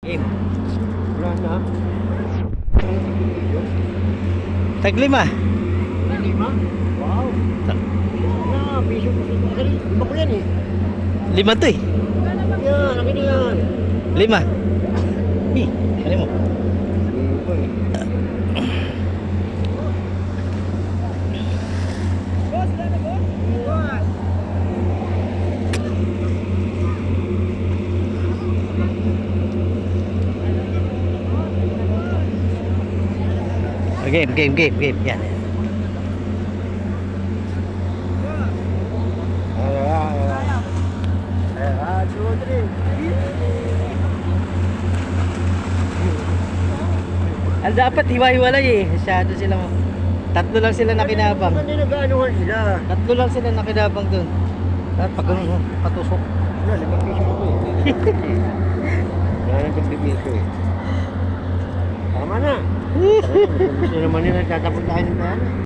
Game. Wala na. Taglima. Lima? Wow. Na, piso po sa kasi. Lima ko yan eh. Lima to eh. Yan, akin na yan. Lima. Ano mo? Lima eh. Game. Yan. Dapat hiwa-hiwalay eh. Masyado sila. Tatlo lang sila nakinabang. Hindi nag-aanuhan sila. Tatlo lang sila nakinabang dun. At pag patusok. Wala, 5 piso ako eh. Wala nang 50 piso eh. Tama na. Gusto naman nila tatapon tayo ng pera.